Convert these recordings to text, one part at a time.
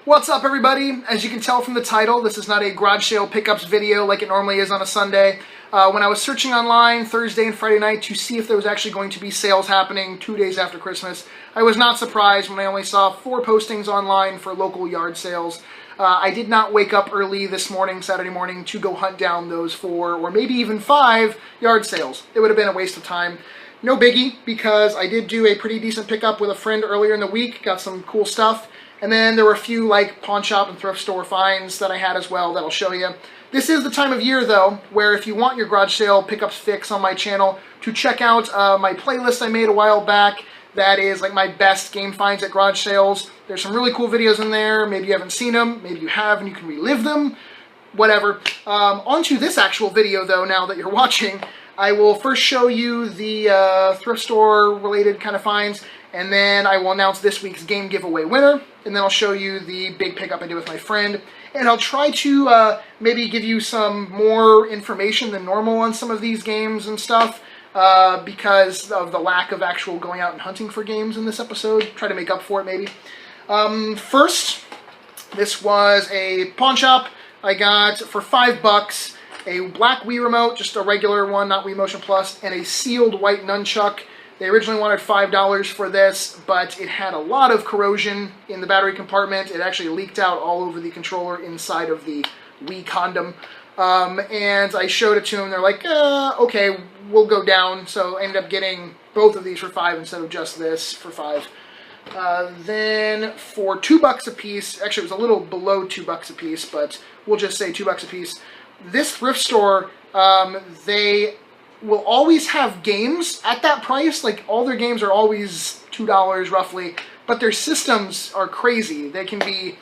What's up, everybody? As you can tell from the title, this is not a garage sale pickups video like it normally is on a Sunday. When I was searching online Thursday and Friday night to see if there was actually going to be sales happening 2 days after Christmas, I was not surprised when I only saw 4 postings online for local yard sales. I did not wake up early this morning, Saturday morning, to go hunt down those 4 or maybe even 5 yard sales. It would have been a waste of time. No biggie, because I did do a pretty decent pickup with a friend earlier in the week, got some cool stuff. And then there were a few like pawn shop and thrift store finds that I had as well that I'll show you. This is the time of year though, where if you want your garage sale pickups fix on my channel, to check out my playlist I made a while back. That is like my best game finds at garage sales. There's some really cool videos in there. Maybe you haven't seen them, maybe you have and you can relive them, whatever. Onto this actual video though, now that you're watching. I will first show you the thrift store related kind of finds, and then I will announce this week's game giveaway winner, and then I'll show you the big pickup I did with my friend, and I'll try to maybe give you some more information than normal on some of these games and stuff, because of the lack of actual going out and hunting for games in this episode. Try to make up for it maybe. First, this was a pawn shop I got for $5. A black Wii remote, just a regular one, not Wii Motion Plus, and a sealed white nunchuck. They originally wanted $5 for this, but it had a lot of corrosion in the battery compartment. It actually leaked out all over the controller inside of the Wii condom. And I showed it to them. They're like, okay, we'll go down. So I ended up getting both of these for $5 instead of just this for $5. Then for $2 a piece, actually it was a little below $2 a piece, but we'll just say $2 a piece. This thrift store, they will always have games at that price. Like, all their games are always $2 roughly, but their systems are crazy. They can be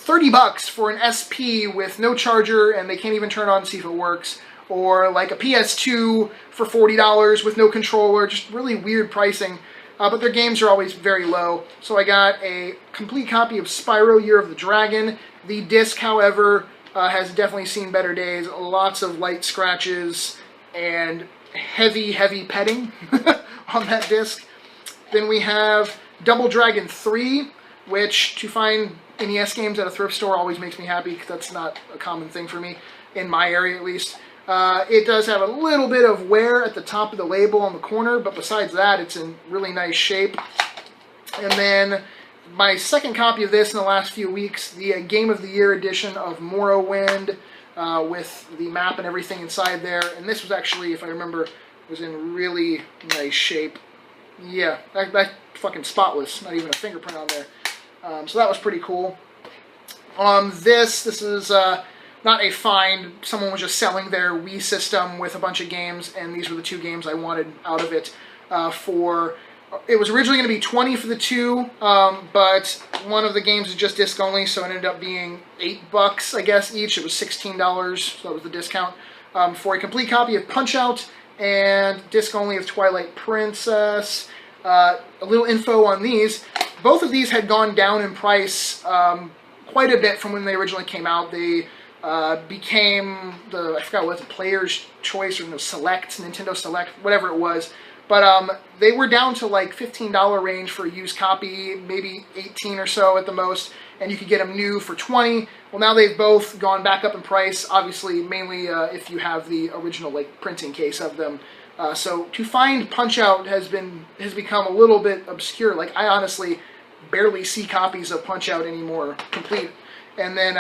$30 for an SP with no charger, and they can't even turn it on to see if it works. Or like a PS2 for $40 with no controller, just really weird pricing. But their games are always very low. So I got a complete copy of Spyro Year of the Dragon. The disc, however, has definitely seen better days. Lots of light scratches and heavy petting on that disc. Then we have Double Dragon 3, which to find NES games at a thrift store always makes me happy, because that's not a common thing for me, in my area at least. It does have a little bit of wear at the top of the label on the corner, but besides that, it's in really nice shape. And then my second copy of this in the last few weeks, the Game of the Year edition of Morrowind, with the map and everything inside there. And this was actually, if I remember, was in really nice shape. Yeah, that fucking spotless, not even a fingerprint on there. So that was pretty cool. This is not a find. Someone was just selling their Wii system with a bunch of games, and these were the 2 games I wanted out of it for... It was originally going to be $20 for the 2, but one of the games is just disc only, so it ended up being $8, I guess, each. It was $16, so that was the discount, for a complete copy of Punch-Out and disc only of Twilight Princess. A little info on these. Both of these had gone down in price quite a bit from when they originally came out. They became I forgot what, the Player's Choice or Select, Nintendo Select, whatever it was. But they were down to like $15 range for a used copy, maybe $18 or so at the most, and you could get them new for $20. Well, now they've both gone back up in price, obviously, mainly if you have the original like printing case of them. So to find Punch-Out has become a little bit obscure. Like, I honestly barely see copies of Punch-Out anymore, complete. And then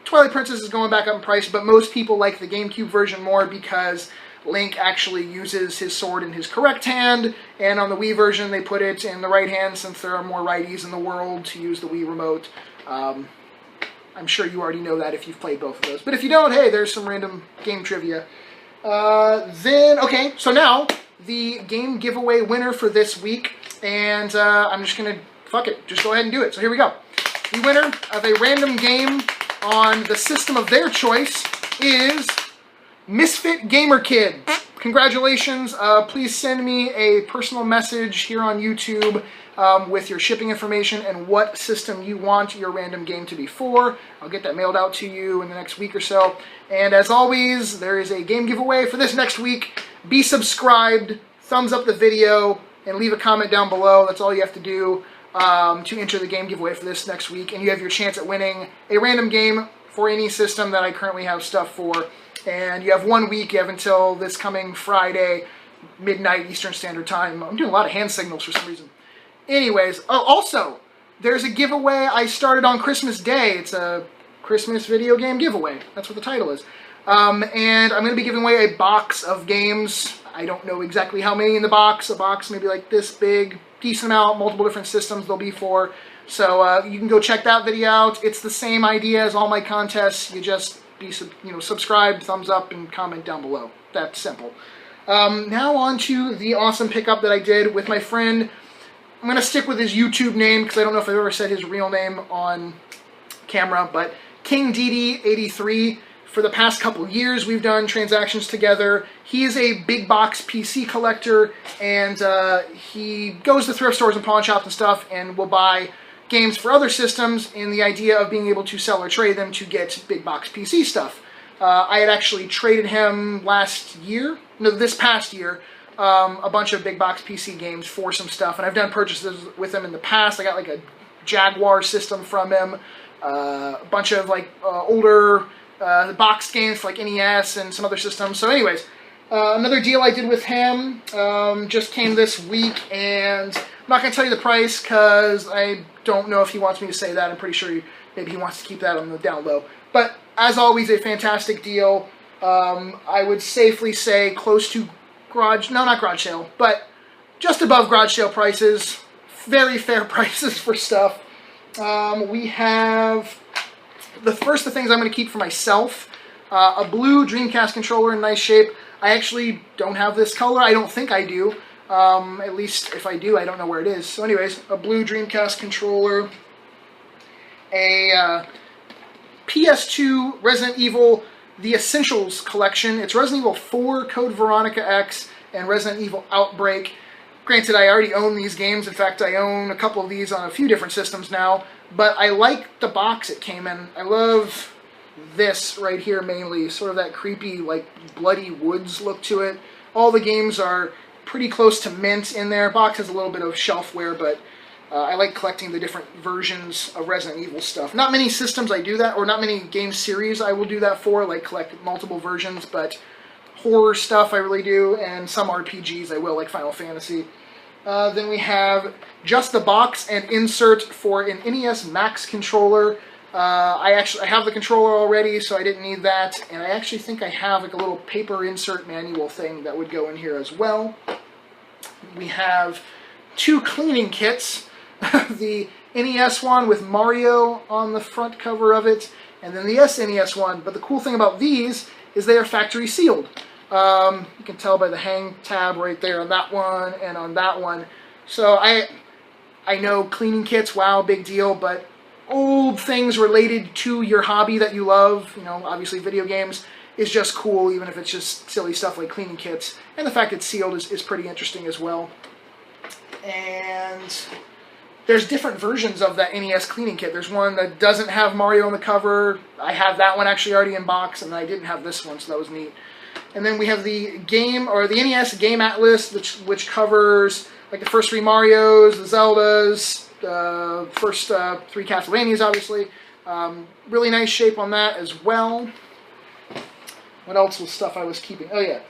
Twilight Princess is going back up in price, but most people like the GameCube version more because Link actually uses his sword in his correct hand, and on the Wii version they put it in the right hand since there are more righties in the world to use the Wii remote. I'm sure you already know that if you've played both of those. But if you don't, hey, there's some random game trivia. Okay, so now the game giveaway winner for this week, and I'm just going to, fuck it, just go ahead and do it. So here we go. The winner of a random game on the system of their choice is Misfit Gamer Kid. Congratulations. Please send me a personal message here on YouTube with your shipping information and what system you want your random game to be for. I'll get that mailed out to you in the next week or so. And as always, there is a game giveaway for this next week. Be subscribed, thumbs up the video, and leave a comment down below. That's all you have to do. to enter the game giveaway for this next week, and you have your chance at winning a random game for any system that I currently have stuff for. And you have 1 week, you have until this coming Friday, midnight Eastern Standard Time. I'm doing a lot of hand signals for some reason. Anyways, oh, also, there's a giveaway I started on Christmas Day. It's a Christmas video game giveaway. That's what the title is. And I'm going to be giving away a box of games. I don't know exactly how many in the box. A box maybe like this big, decent amount, multiple different systems they'll be for. So you can go check that video out. It's the same idea as all my contests. You just be subscribed, thumbs up, and comment down below. That's simple. Now on to the awesome pickup that I did with my friend. I'm going to stick with his YouTube name because I don't know if I've ever said his real name on camera, but KingDD83. For the past couple years, we've done transactions together. He is a big box PC collector, and he goes to thrift stores and pawn shops and stuff and will buy games for other systems in the idea of being able to sell or trade them to get big box PC stuff. I had actually traded him this past year, a bunch of big box PC games for some stuff, and I've done purchases with him in the past. I got like a Jaguar system from him, a bunch of like older boxed games for like NES and some other systems. So anyways, another deal I did with him just came this week, and I'm not going to tell you the price because I don't know if he wants me to say that. I'm pretty sure maybe he wants to keep that on the down low. But as always, a fantastic deal. I would safely say close to not garage sale, but just above garage sale prices. Very fair prices for stuff. We have the first of the things I'm going to keep for myself. A blue Dreamcast controller in nice shape. I actually don't have this color. I don't think I do. At least if I do, I don't know where it is. So anyways, a blue Dreamcast controller. A PS2 Resident Evil The Essentials collection. It's Resident Evil 4, Code Veronica X, and Resident Evil Outbreak. Granted, I already own these games. In fact, I own a couple of these on a few different systems now. But I like the box it came in. I love this right here mainly. Sort of that creepy, like, bloody woods look to it. All the games are pretty close to mint in there. Box has a little bit of shelfware, but I like collecting the different versions of Resident Evil stuff. Not many systems I do that, or not many game series I will do that for, like collect multiple versions, but horror stuff I really do, and some RPGs I will, like Final Fantasy. Then we have just the box and insert for an NES Max controller. I have the controller already, so I didn't need that, and I actually think I have like a little paper insert manual thing that would go in here as well. We have 2 cleaning kits. The NES one with Mario on the front cover of it, and then the SNES one. But the cool thing about these is they are factory sealed. You can tell by the hang tab right there on that one and on that one. So I know cleaning kits, wow, big deal, but old things related to your hobby that you love, obviously video games, is just cool, even if it's just silly stuff like cleaning kits. And the fact it's sealed is pretty interesting as well. And there's different versions of that NES cleaning kit. There's one that doesn't have Mario on the cover. I have that one actually already in box, and I didn't have this one, so that was neat. And then we have the NES Game Atlas, which covers like the first 3 Marios, the Zeldas, the first 3 Castlevanias, obviously. Really nice shape on that as well. What else was stuff I was keeping? Oh yeah,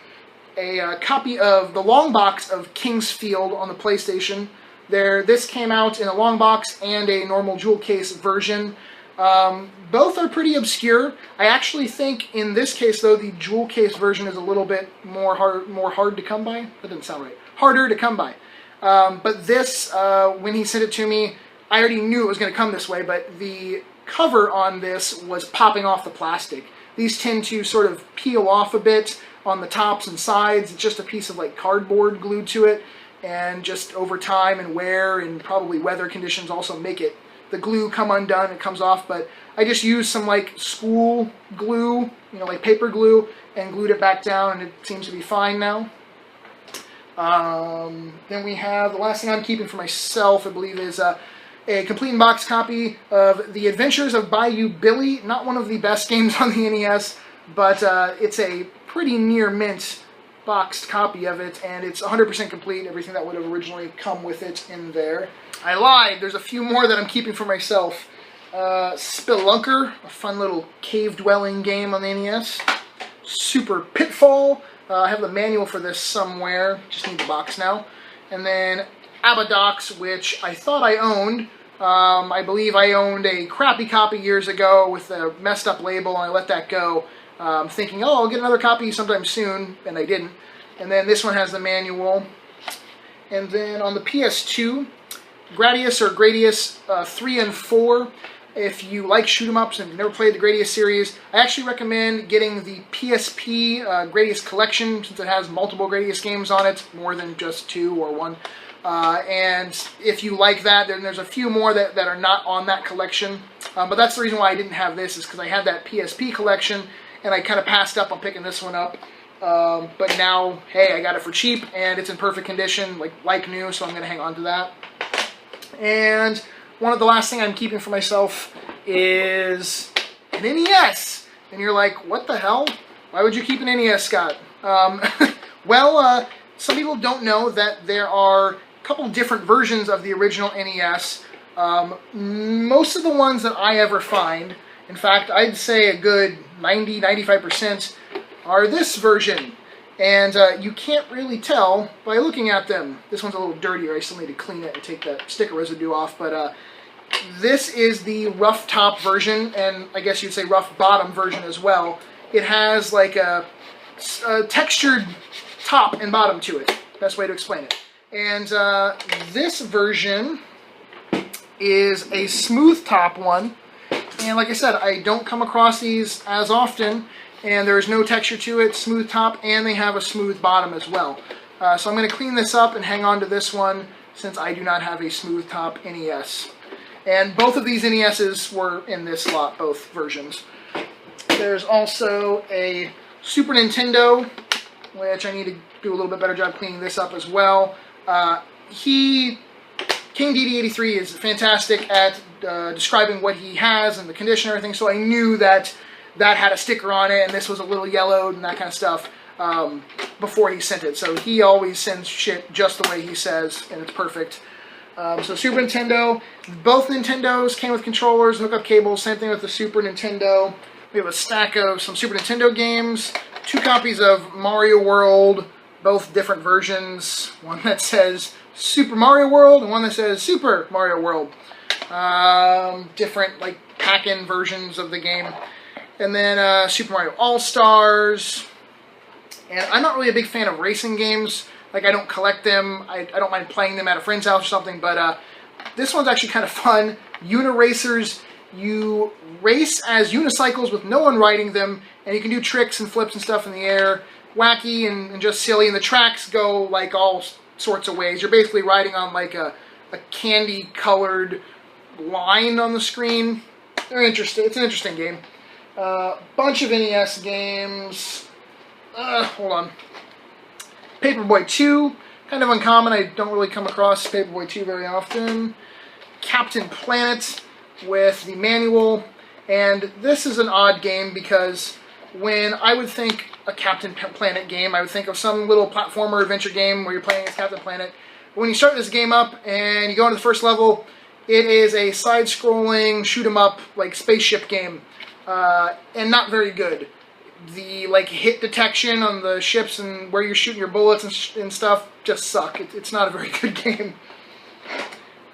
a copy of the long box of King's Field on the PlayStation. This came out in a long box and a normal jewel case version. Both are pretty obscure. I actually think in this case, though, the jewel case version is a little bit more hard to come by. That didn't sound right. Harder to come by. But this, when he sent it to me, I already knew it was going to come this way, but the cover on this was popping off the plastic. These tend to sort of peel off a bit on the tops and sides. It's just a piece of like cardboard glued to it. And just over time and wear and probably weather conditions also make the glue come undone, it comes off. But I just used some like school glue, like paper glue, and glued it back down, and it seems to be fine now. Then we have, the last thing I'm keeping for myself, I believe, is a complete in-box copy of The Adventures of Bayou Billy. Not one of the best games on the NES, but it's a pretty near mint boxed copy of it, and it's 100% complete, everything that would have originally come with it in there. I lied, there's a few more that I'm keeping for myself. Spelunker, a fun little cave-dwelling game on the NES. Super Pitfall, I have the manual for this somewhere, just need the box now. And then Abadox, which I thought I owned. I believe I owned a crappy copy years ago with a messed up label, and I let that go, thinking, oh, I'll get another copy sometime soon, and I didn't. And then this one has the manual. And then on the PS2, Gradius 3 and 4. If you like shoot 'em ups and you've never played the Gradius series, I actually recommend getting the PSP Gradius collection, since it has multiple Gradius games on it, more than just 2 or 1. And if you like that, then there's a few more that are not on that collection. But that's the reason why I didn't have this, is because I had that PSP collection, and I kind of passed up on picking this one up. But now, hey, I got it for cheap, and it's in perfect condition, like new, so I'm going to hang on to that. And one of the last thing I'm keeping for myself is an NES. And you're like, what the hell? Why would you keep an NES, Scott? Well, some people don't know that there are a couple different versions of the original NES. Most of the ones that I ever find, in fact, I'd say a good 90-95%, are this version. And you can't really tell by looking at them. This one's a little dirtier. I still need to clean it and take that sticker residue off. But this is the rough top version, and I guess you'd say rough bottom version as well. It has like a textured top and bottom to it. Best way to explain it. And this version is a smooth top one. And like I said, I don't come across these as often. And there's no texture to it, smooth top, and they have a smooth bottom as well. So I'm going to clean this up and hang on to this one, since I do not have a smooth top NES. And both of these NESs were in this lot, both versions. There's also a Super Nintendo, which I need to do a little bit better job cleaning this up as well. King DD83 is fantastic at describing what he has and the condition and everything, so I knew that had a sticker on it, and this was a little yellowed and that kind of stuff before he sent it. So he always sends shit just the way he says, and it's perfect. So Super Nintendo, both Nintendos came with controllers, hookup cables, same thing with the Super Nintendo. We have a stack of some Super Nintendo games, 2 copies of Mario World, both different versions. One that says Super Mario World and one that says Super Mario World. Different, like, pack-in versions of the game. And then Super Mario All-Stars. And I'm not really a big fan of racing games. Like, I don't collect them. I don't mind playing them at a friend's house or something. But this one's actually kind of fun. Uniracers. You race as unicycles with no one riding them. And you can do tricks and flips and stuff in the air. Wacky and just silly. And the tracks go, like, all sorts of ways. You're basically riding on, like, a candy-colored line on the screen. They're interesting. It's an interesting game. Bunch of NES games. Hold on. Paperboy 2. Kind of uncommon. I don't really come across Paperboy 2 very often. Captain Planet with the manual. And this is an odd game because when I would think a Captain Planet game, I would think of some little platformer adventure game where you're playing as Captain Planet. But when you start this game up and you go into the first level, it is a side-scrolling, shoot-'em-up, like, spaceship game. And not very good. The, like, hit detection on the ships and where you're shooting your bullets and stuff just suck. It's not a very good game.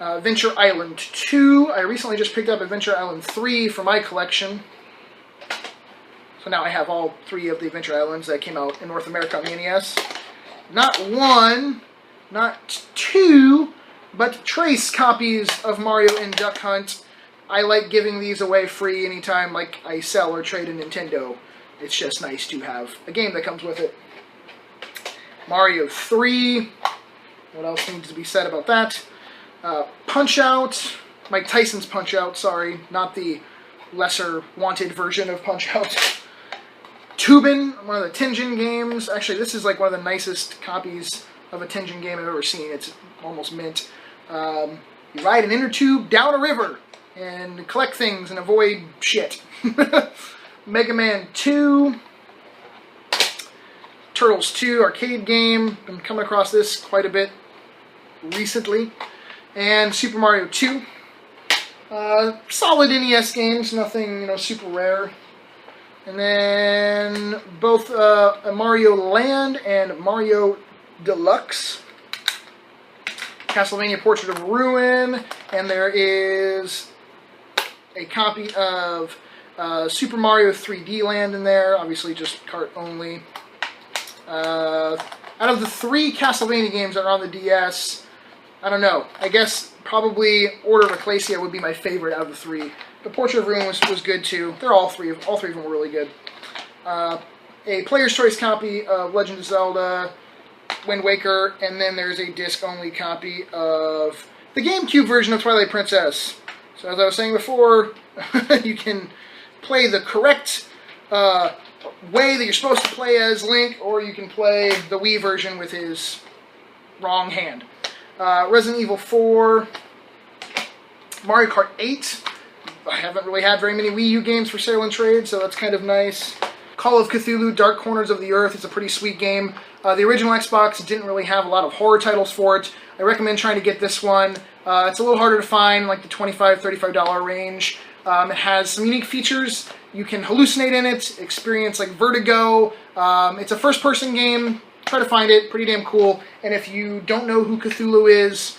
Adventure Island 2. I recently just picked up Adventure Island 3 for my collection. So now I have all 3 of the Adventure Islands that came out in North America on the NES. Not 1, not 2, but trace copies of Mario and Duck Hunt. I like giving these away free anytime, like, I sell or trade a Nintendo. It's just nice to have a game that comes with it. Mario 3. What else needs to be said about that? Punch-Out. Mike Tyson's Punch-Out, sorry. Not the lesser wanted version of Punch-Out. Tubin, one of the Tengen games. Actually, this is like one of the nicest copies of a Tengen game I've ever seen. It's almost mint. You ride an inner tube down a river and collect things and avoid shit. Mega Man 2. Turtles 2 arcade game. Been coming across this quite a bit recently. And Super Mario 2. Solid NES games, nothing super rare. And then both Mario Land and Mario Deluxe. Castlevania Portrait of Ruin, and there is a copy of Super Mario 3D Land in there, obviously just cart only. Out of the 3 Castlevania games that are on the DS, I don't know, I guess probably Order of Ecclesia would be my favorite out of the 3. The Portrait of Ruin was good too. They're all three of them were really good. A Player's Choice copy of Legend of Zelda, Winwaker, and then there's a disc-only copy of the GameCube version of Twilight Princess. So as I was saying before, you can play the correct way that you're supposed to play as Link, or you can play the Wii version with his wrong hand. Resident Evil 4, Mario Kart 8. I haven't really had very many Wii U games for sale and trade, so that's kind of nice. Call of Cthulhu, Dark Corners of the Earth. It's a pretty sweet game. The original Xbox didn't really have a lot of horror titles for it. I recommend trying to get this one. It's a little harder to find, like the $25, $35 range. It has some unique features. You can hallucinate in it, experience like vertigo. It's a first-person game. Try to find it. Pretty damn cool. And if you don't know who Cthulhu is,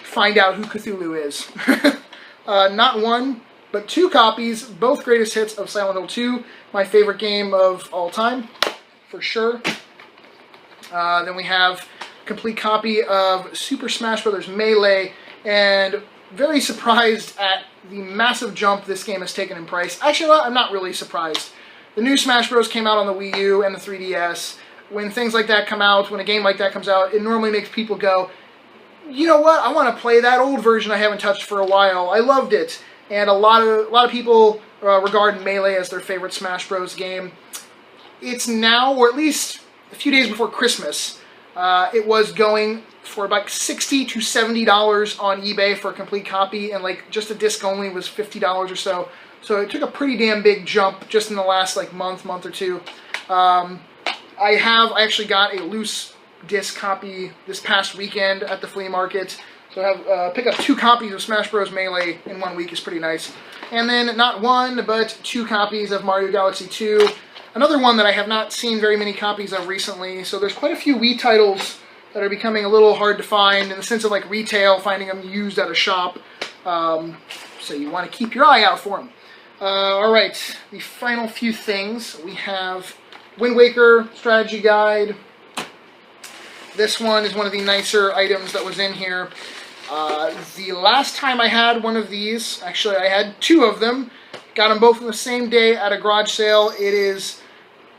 find out who Cthulhu is. Not one, but 2 copies, both greatest hits of Silent Hill 2, my favorite game of all time, for sure. Then we have a complete copy of Super Smash Bros. Melee, and very surprised at the massive jump this game has taken in price. Actually, I'm not really surprised. The new Smash Bros. Came out on the Wii U and the 3DS. When things like that come out, when a game like that comes out, it normally makes people go, you know what, I want to play that old version I haven't touched for a while. I loved it. And a lot of people regard Melee as their favorite Smash Bros. Game. It's now, or at least a few days before Christmas, it was going for about $60 to $70 on eBay for a complete copy, and like just a disc only was $50 or so. So it took a pretty damn big jump just in the last like month or two. I actually got a loose disc copy this past weekend at the flea market. So pick up 2 copies of Smash Bros. Melee in 1 week is pretty nice. And then not 1, but 2 copies of Mario Galaxy 2. Another one that I have not seen very many copies of recently. So there's quite a few Wii titles that are becoming a little hard to find in the sense of like retail, finding them used at a shop. So you want to keep your eye out for them. Alright, the final few things. We have Winwaker Strategy Guide. This one is one of the nicer items that was in here. The last time I had one of these, actually I had 2 of them, got them both on the same day at a garage sale. It is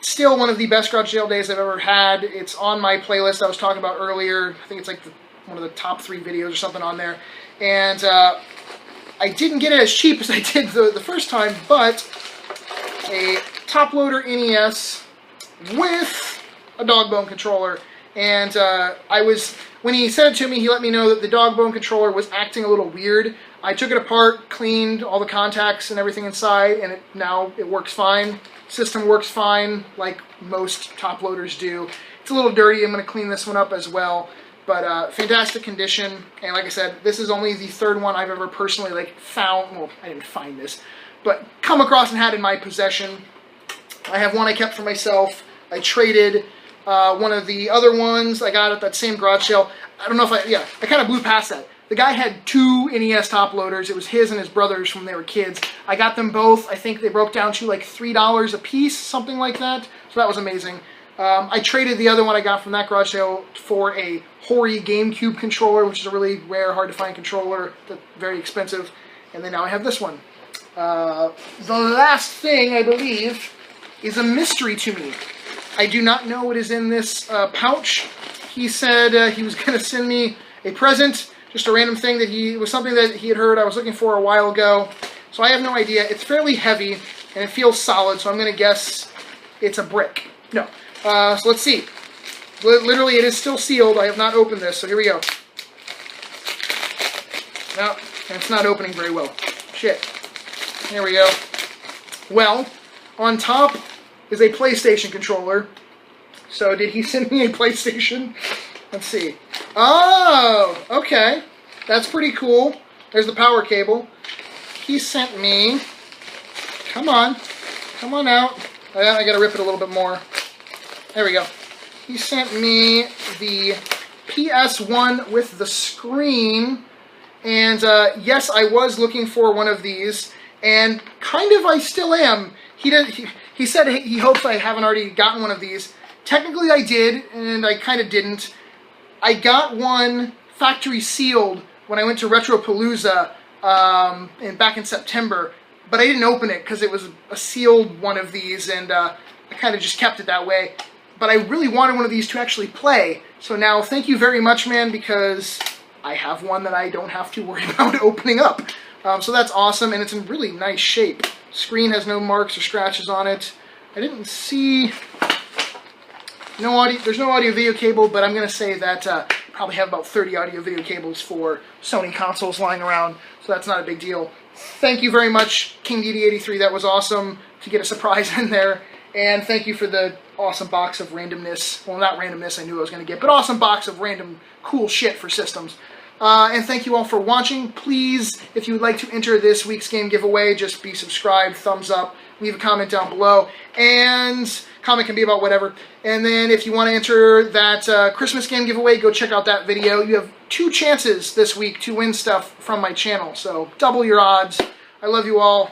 still one of the best garage sale days I've ever had. It's on my playlist I was talking about earlier. I think it's like one of the top 3 videos or something on there. And I didn't get it as cheap as I did the first time, but a top loader NES with a dog bone controller. And when he said it to me, he let me know that the dog bone controller was acting a little weird. I took it apart, cleaned all the contacts and everything inside, and now it works fine. System works fine, like most top loaders do. It's a little dirty. I'm going to clean this one up as well. But fantastic condition. And like I said, this is only the 3rd one I've ever personally found. Well, I didn't find this, but come across and had in my possession. I have one I kept for myself. I traded one of the other ones I got at that same garage sale. I don't know if I kind of blew past that. The guy had 2 NES top loaders. It was his and his brother's from when they were kids. I got them both. I think they broke down to like $3 a piece, something like that. So that was amazing. I traded the other one I got from that garage sale for a Hori GameCube controller, which is a really rare, hard to find controller, that's very expensive. And then now I have this one. The last thing, I believe, is a mystery to me. I do not know what is in this pouch. He said he was going to send me a present, just a random thing it was something that he had heard I was looking for a while ago. So I have no idea. It's fairly heavy, and it feels solid, so I'm going to guess it's a brick. No. So let's see. Literally, it is still sealed. I have not opened this, so here we go. No, and it's not opening very well. Shit. Here we go. Well, on top is a PlayStation controller. So did he send me a PlayStation? Let's see. Oh, okay. That's pretty cool. There's the power cable. He sent me... Come on. Come on out. I gotta rip it a little bit more. There we go. He sent me the PS1 with the screen. And yes, I was looking for one of these. And kind of I still am. He said he hopes I haven't already gotten one of these. Technically I did, and I kind of didn't. I got one factory sealed when I went to Retropalooza back in September, but I didn't open it because it was a sealed one of these, and I kind of just kept it that way. But I really wanted one of these to actually play, so now thank you very much, man, because I have one that I don't have to worry about opening up. So that's awesome, and it's in really nice shape. Screen has no marks or scratches on it. I didn't see... No audio. There's no audio video cable, but I'm going to say that probably have about 30 audio video cables for Sony consoles lying around, so that's not a big deal. Thank you very much, King DD83. That was awesome to get a surprise in there. And thank you for the awesome box of randomness. Well, not randomness, I knew I was going to get, but awesome box of random cool shit for systems. And thank you all for watching. Please, if you would like to enter this week's game giveaway, just be subscribed, thumbs up, leave a comment down below, and comment can be about whatever. And then if you want to enter that Christmas game giveaway, go check out that video. You have 2 chances this week to win stuff from my channel, so double your odds. I love you all.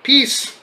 Peace.